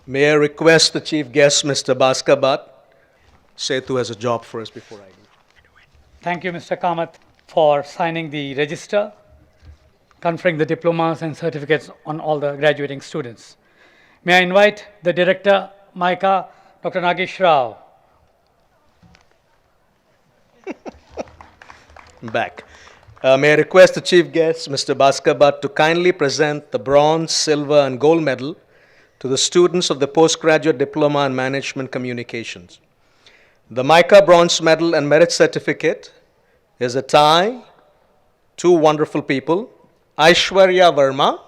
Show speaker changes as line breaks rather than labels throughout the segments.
May I request the chief guest, Mr. Bhaskar Bhatt, Setu has a job for us before I do.
Thank you, Mr. Kamath, for signing the register, conferring the diplomas and certificates on all the graduating students. May I invite the director, MICA, Dr. Nagesh Rao.
Back. May I request the chief guest, Mr. Bhaskar Bhatt, to kindly present the bronze, silver, and gold medal to the students of the postgraduate diploma in management communications. The MICA bronze medal and merit certificate is a tie, two wonderful people, Aishwarya Verma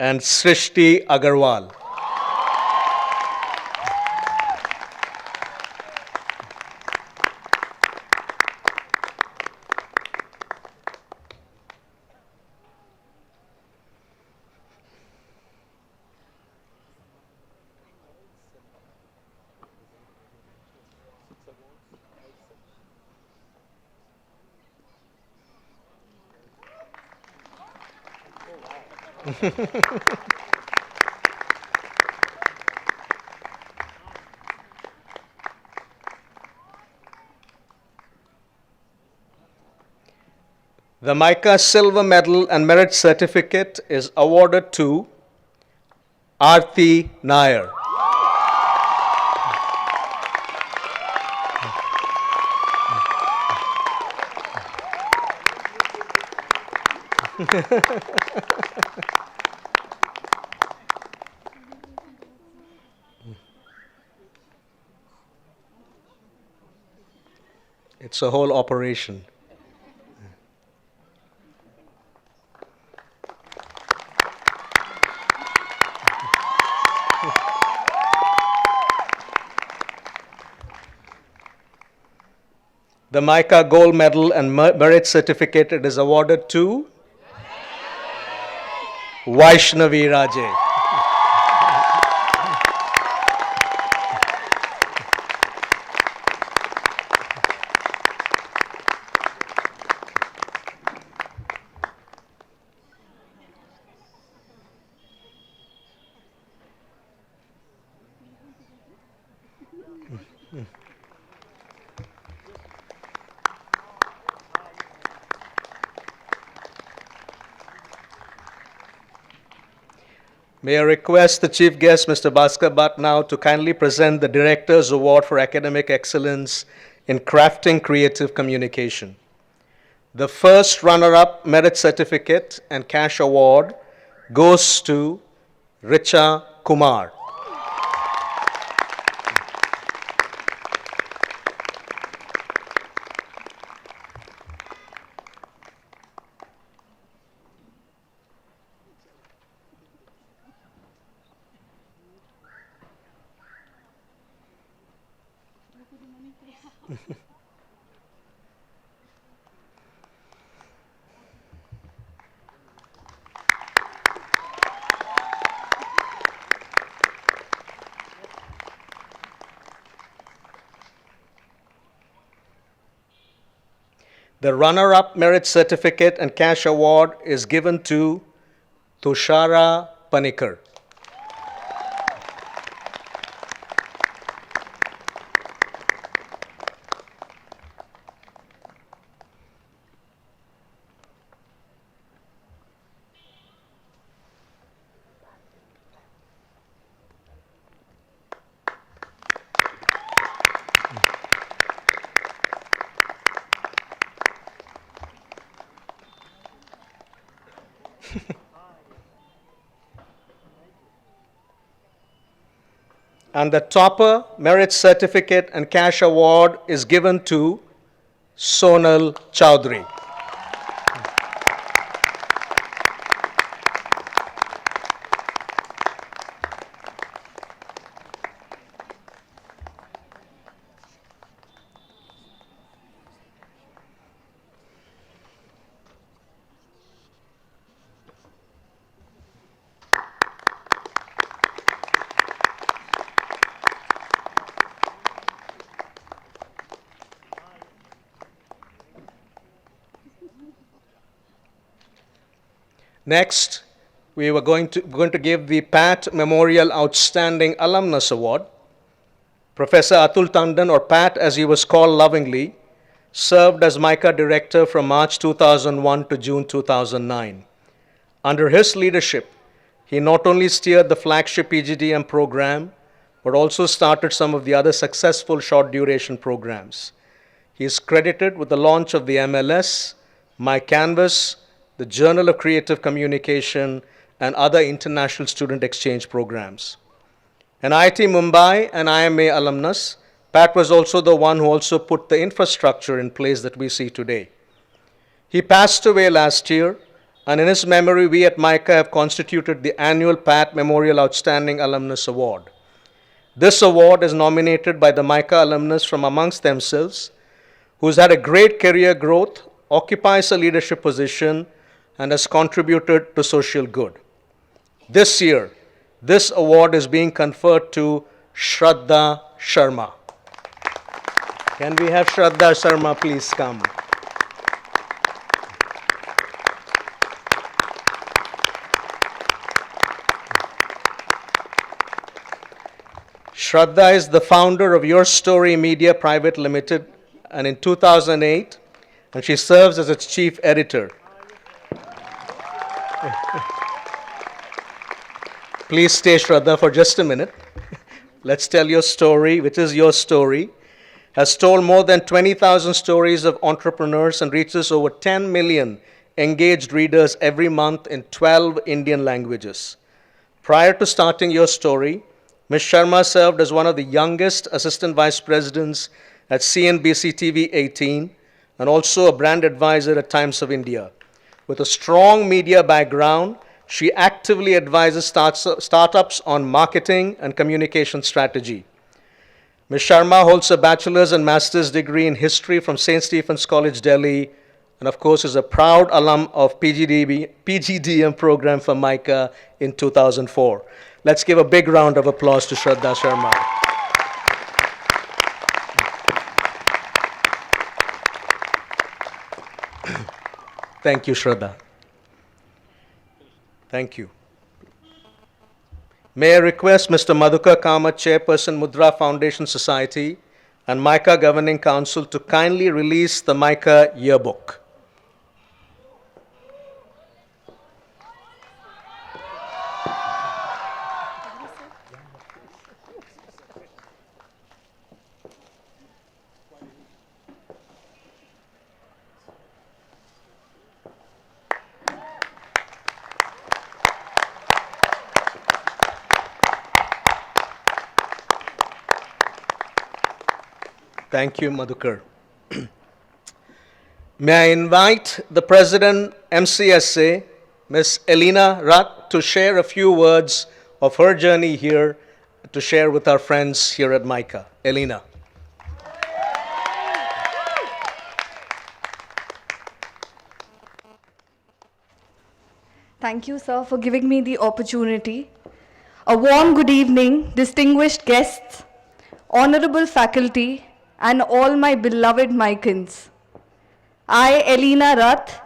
and Srishti Agarwal. The MICA Silver Medal and Merit Certificate is awarded to Aarti Nair. It's a whole operation. The MICA Gold Medal and Merit Certificate it is awarded to Vaishnavi Raje. May I request the chief guest, Mr. Bhaskar Bhatt, now to kindly present the Director's Award for Academic Excellence in Crafting Creative Communication. The first runner-up merit certificate and cash award goes to Richa Kumar. The runner-up merit certificate and cash award is given to Tushara Panikar. And the topper merit certificate and cash award is given to Sonal Chowdhury. Next, we were going to give the Pat Memorial Outstanding Alumnus Award. Professor Atul Tandon, or Pat as he was called lovingly, served as MICA director from March 2001 to June 2009. Under his leadership, he not only steered the flagship PGDM program, but also started some of the other successful short duration programs. He is credited with the launch of the MLS, My Canvas, the Journal of Creative Communication, and other international student exchange programs. An IIT Mumbai and IMA alumnus, Pat was also the one who also put the infrastructure in place that we see today. He passed away last year, and in his memory, we at MICA have constituted the annual Pat Memorial Outstanding Alumnus Award. This award is nominated by the MICA alumnus from amongst themselves, who's had a great career growth, occupies a leadership position, and has contributed to social good. This year, this award is being conferred to Shraddha Sharma. Can we have Shraddha Sharma please come? Shraddha is the founder of Your Story Media Private Limited, and in 2008, and she serves as its chief editor. Please stay, Shraddha, for just a minute. Let's tell your story, which is your story. Has told more than 20,000 stories of entrepreneurs and reaches over 10 million engaged readers every month in 12 Indian languages. Prior to starting Your Story, Ms. Sharma served as one of the youngest assistant vice presidents at CNBC TV 18 and also a brand advisor at Times of India. With a strong media background, she actively advises startups on marketing and communication strategy. Ms. Sharma holds a bachelor's and master's degree in history from St. Stephen's College, Delhi, and of course is a proud alum of PGDM program for MICA in 2004. Let's give a big round of applause to Shraddha Sharma. Thank you, Shraddha. Thank you. May I request Mr. Madhukar Kamath, Chairperson, Mudra Foundation Society, and MICA Governing Council to kindly release the MICA Yearbook. Thank you, Madhukar. May I invite the President, MCSA, Ms. Elena Rath, to share a few words of her journey here to share with our friends here at MICA. Elena.
Thank you, sir, for giving me the opportunity. A warm good evening, distinguished guests, honorable faculty, and all my beloved MICans. I, Elena Rath,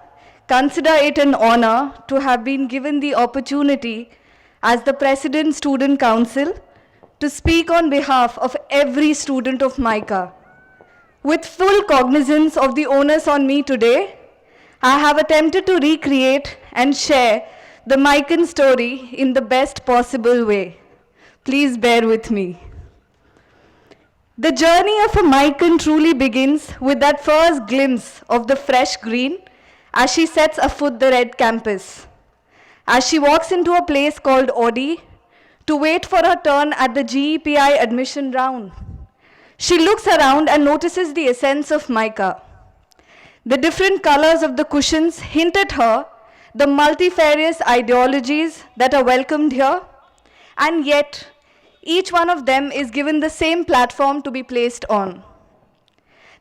consider it an honor to have been given the opportunity as the President Student Council to speak on behalf of every student of MICA. With full cognizance of the onus on me today, I have attempted to recreate and share the MICAN story in the best possible way. Please bear with me. The journey of a MICAN truly begins with that first glimpse of the fresh green as she sets afoot the red campus. as she walks into a place called Audi to wait for her turn at the GEPI admission round. She looks around and notices the essence of MICA. The different colors of the cushions hint at her the multifarious ideologies that are welcomed here, and yet each one of them is given the same platform to be placed on.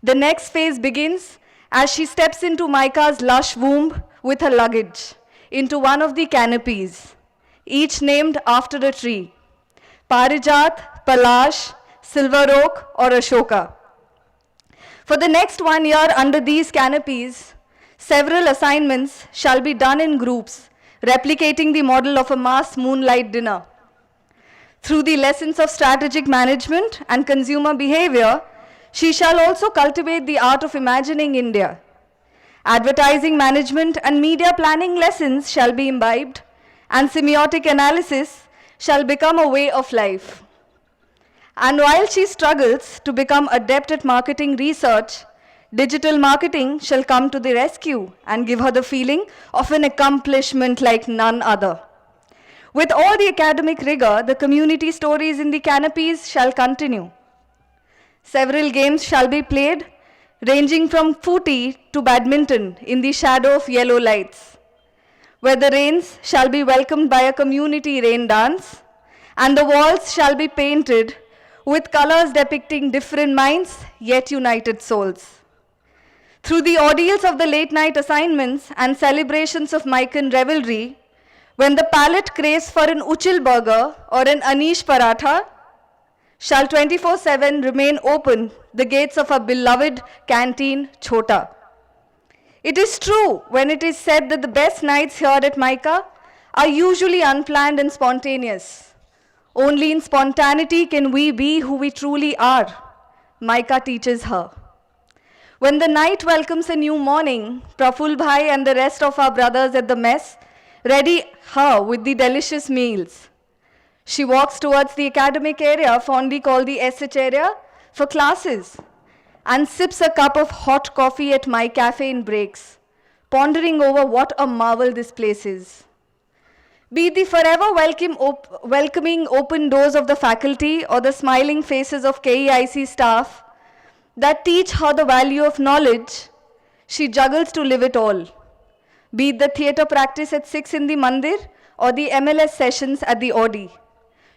The next phase begins as she steps into MICA's lush womb with her luggage into one of the canopies, each named after a tree: Parijat, Palash, Silver Oak, or Ashoka. For the next 1 year under these canopies, several assignments shall be done in groups, replicating the model of a mass moonlight dinner. Through the lessons of strategic management and consumer behavior, she shall also cultivate the art of imagining India. Advertising management and media planning lessons shall be imbibed, and semiotic analysis shall become a way of life. And while she struggles to become adept at marketing research, digital marketing shall come to the rescue and give her the feeling of an accomplishment like none other. With all the academic rigor, the community stories in the canopies shall continue. Several games shall be played, ranging from footy to badminton in the shadow of yellow lights, where the rains shall be welcomed by a community rain dance, and the walls shall be painted with colors depicting different minds, yet united souls. Through the ordeals of the late-night assignments and celebrations of Mican revelry, when the palate craves for an uchil burger or an anish paratha, shall 24/7 remain open the gates of our beloved canteen Chota. It is true when it is said that the best nights here at MICA are usually unplanned and spontaneous. Only in spontaneity can we be who we truly are, MICA teaches her. When the night welcomes a new morning, Praful Bhai and the rest of our brothers at the mess ready her with the delicious meals. She walks towards the academic area, fondly called the SH area, for classes, and sips a cup of hot coffee at my cafe in breaks, pondering over what a marvel this place is. Be it the forever welcoming open doors of the faculty or the smiling faces of KEIC staff that teach her the value of knowledge, she juggles to live it all. Be it the theatre practice at 6 in the Mandir or the MLS sessions at the Audi.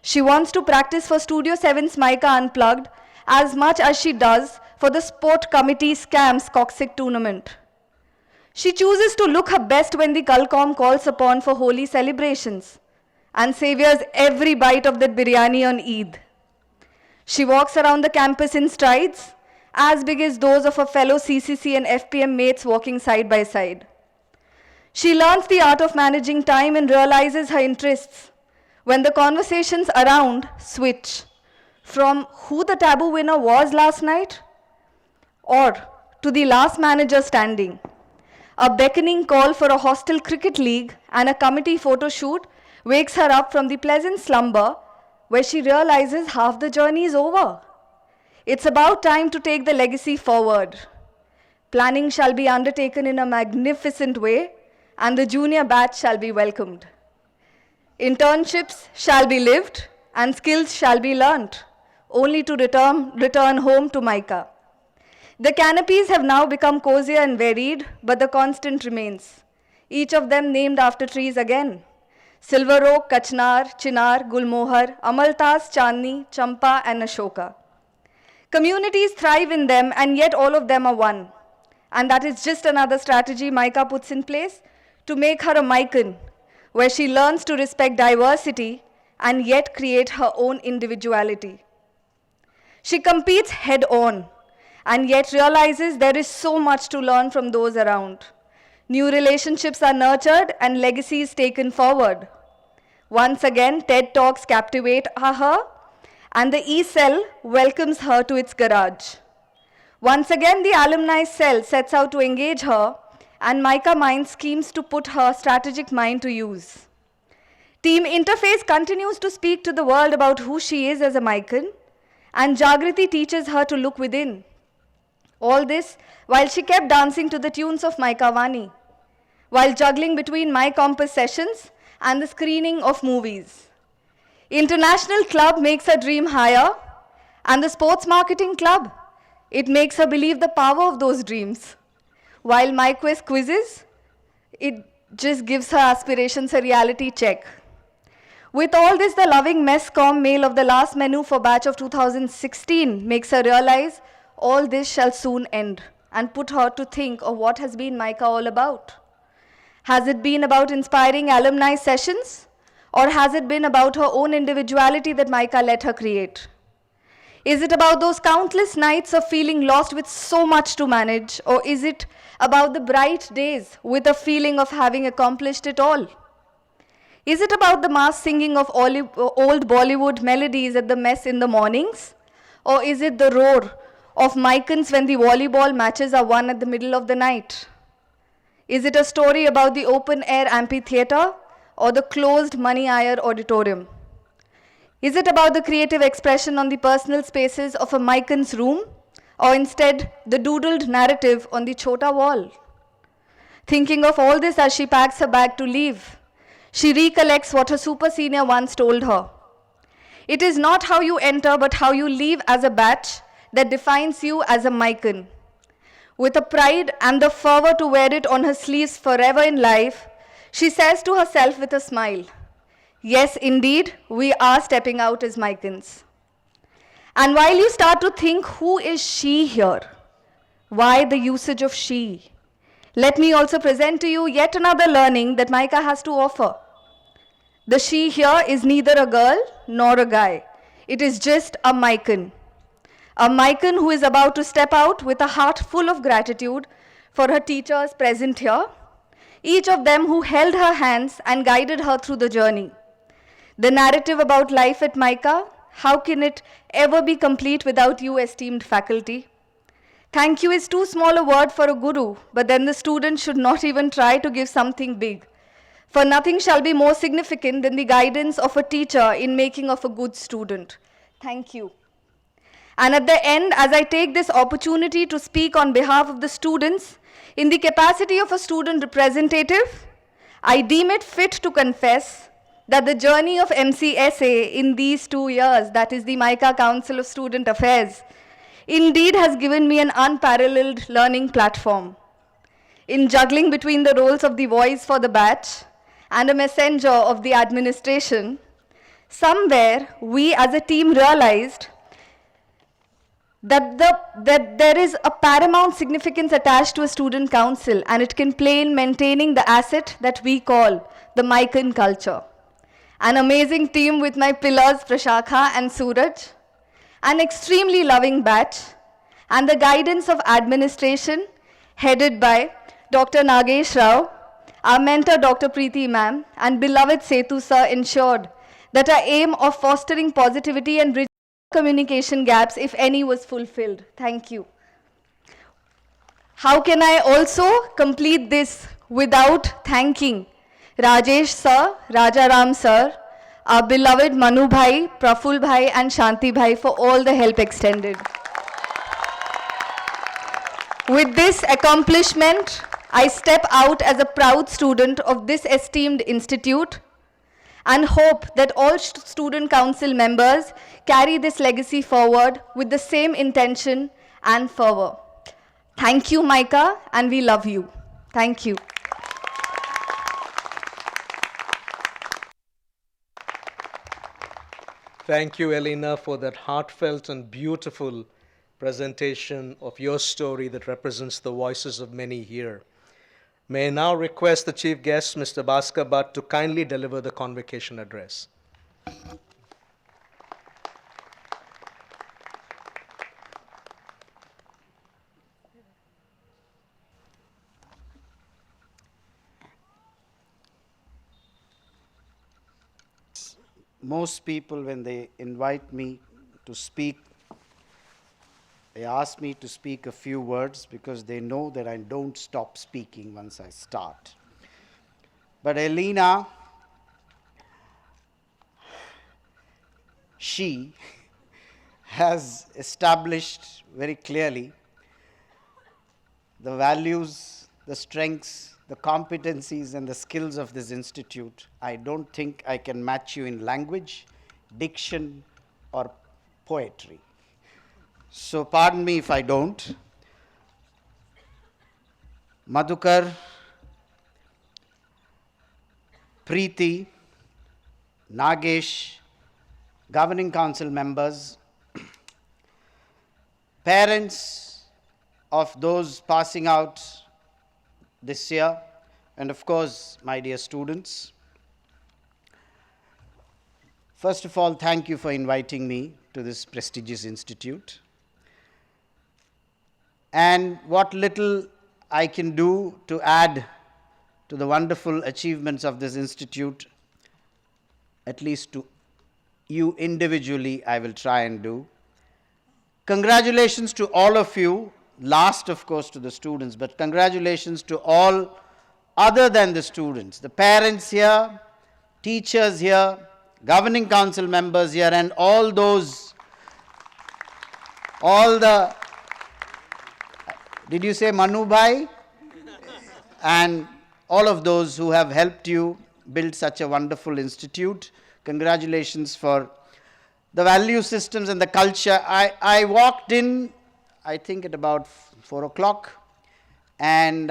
She wants to practice for Studio 7's MICA Unplugged as much as she does for the sport committee scams Cocksick tournament. She chooses to look her best when the Kalcom calls upon for holy celebrations and saviors every bite of that biryani on Eid. She walks around the campus in strides as big as those of her fellow CCC and FPM mates walking side by side. She learns the art of managing time and realizes her interests when the conversations around switch from who the taboo winner was last night or to the last manager standing. A beckoning call for a hostel cricket league and a committee photo shoot wakes her up from the pleasant slumber where she realizes half the journey is over. It's about time to take the legacy forward. Planning shall be undertaken in a magnificent way, and the junior batch shall be welcomed. Internships shall be lived, and skills shall be learnt, only to return home to MICA. The canopies have now become cozier and varied, but the constant remains, each of them named after trees again: Silver Oak, Kachnar, Chinar, Gulmohar, Amaltas, Chandni, Champa, and Ashoka. Communities thrive in them, and yet all of them are one. And that is just another strategy MICA puts in place to make her a Mican, where she learns to respect diversity and yet create her own individuality. She competes head on, and yet realizes there is so much to learn from those around. New relationships are nurtured and legacies taken forward. Once again, TED Talks captivate her, and the E-Cell welcomes her to its garage. Once again, the alumni cell sets out to engage her, and MICA Mind schemes to put her strategic mind to use. Team Interface continues to speak to the world about who she is as a Mican, and Jagriti teaches her to look within. All this while she kept dancing to the tunes of MICA Vani, while juggling between My Compass sessions and the screening of movies. International club makes her dream higher, and the sports marketing club, it makes her believe the power of those dreams. While MyQuest quizzes, it just gives her aspirations a reality check. With all this, the loving MESCOM mail of the last menu for batch of 2016 makes her realize all this shall soon end and put her to think of what has been MICA all about. Has it been about inspiring alumni sessions, or has it been about her own individuality that MICA let her create? Is it about those countless nights of feeling lost with so much to manage, or is it about the bright days with a feeling of having accomplished it all? Is it about the mass singing of old Bollywood melodies at the mess in the mornings, or is it the roar of Micans when the volleyball matches are won at the middle of the night? Is it a story about the open-air amphitheater or the closed Mani-Iyer auditorium? Is it about the creative expression on the personal spaces of a Mican's room, or instead the doodled narrative on the Chota wall? Thinking of all this as she packs her bag to leave, she recollects what her super senior once told her. It is not how you enter, but how you leave as a batch that defines you as a Mican. With a pride and the fervor to wear it on her sleeves forever in life, she says to herself with a smile, yes, indeed, we are stepping out as Micans. And while you start to think, who is she here? Why the usage of she? Let me also present to you yet another learning that MICA has to offer. The she here is neither a girl nor a guy. It is just a Mican. A Mican who is about to step out with a heart full of gratitude for her teachers present here, each of them who held her hands and guided her through the journey. The narrative about life at MICA, how can it ever be complete without you, esteemed faculty? Thank you is too small a word for a guru, but then the student should not even try to give something big. For nothing shall be more significant than the guidance of a teacher in making of a good student. Thank you. And at the end, as I take this opportunity to speak on behalf of the students, in the capacity of a student representative, I deem it fit to confess that the journey of MCSA in these 2 years, that is the MICA Council of Student Affairs, indeed has given me an unparalleled learning platform. In juggling between the roles of the voice for the batch and a messenger of the administration, somewhere we as a team realized that there is a paramount significance attached to a student council, and it can play in maintaining the asset that we call the Mican culture. An amazing team with my pillars Prashakha and Suraj, an extremely loving batch, and the guidance of administration headed by Dr. Nagesh Rao, our mentor Dr. Preeti ma'am, and beloved Setu sir ensured that our aim of fostering positivity and bridging communication gaps, if any, was fulfilled. Thank you. How can I also complete this without thanking Rajesh sir, Rajaram sir, our beloved Manu bhai, Praful bhai and Shanti bhai for all the help extended. With this accomplishment, I step out as a proud student of this esteemed institute and hope that all student council members carry this legacy forward with the same intention and fervor. Thank you, MICA, and we love you. Thank you.
Thank you, Elena, for that heartfelt and beautiful presentation of your story that represents the voices of many here. May I now request the Chief Guest, Mr. Bhaskar Bhatt, to kindly deliver the Convocation address.
Most people, when they invite me to speak, they ask me to speak a few words because they know that I don't stop speaking once I start. But Elena, she has established very clearly the values, the strengths, the competencies and the skills of this institute. I don't think I can match you in language, diction, or poetry. So pardon me if I don't. Madhukar, Preeti, Nagesh, governing council members, parents of those passing out this year, and of course, my dear students. First of all, thank you for inviting me to this prestigious institute. And what little I can do to add to the wonderful achievements of this institute, at least to you individually, I will try and do. Congratulations to all of you, last of course to the students, but congratulations to all other than the students, the parents here, teachers here, governing council members here, and all the, did you say Manu Bhai? And all of those who have helped you build such a wonderful institute. Congratulations for the value systems and the culture. I walked in, I think at about 4 o'clock, and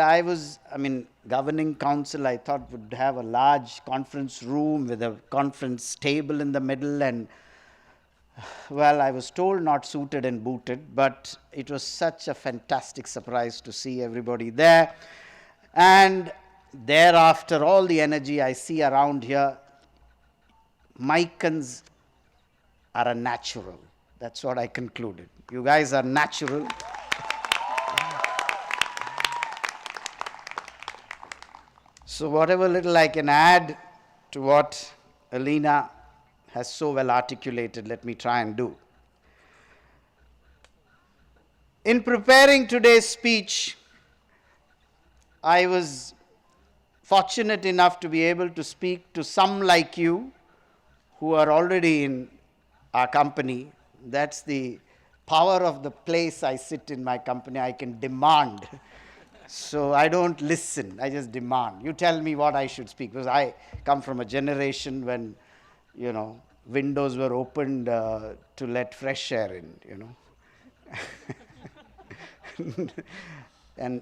governing council I thought would have a large conference room with a conference table in the middle, and well, I was told not suited and booted, but it was such a fantastic surprise to see everybody there. And thereafter, all the energy I see around here, MICAns are a natural. That's what I concluded. You guys are natural. So whatever little I can add to what Alina has so well articulated, let me try and do. In preparing today's speech, I was fortunate enough to be able to speak to some like you who are already in our company. That's the power of the place I sit in my company. I can demand. So I don't listen, I just demand. You tell me what I should speak, because I come from a generation when, windows were opened to let fresh air in, And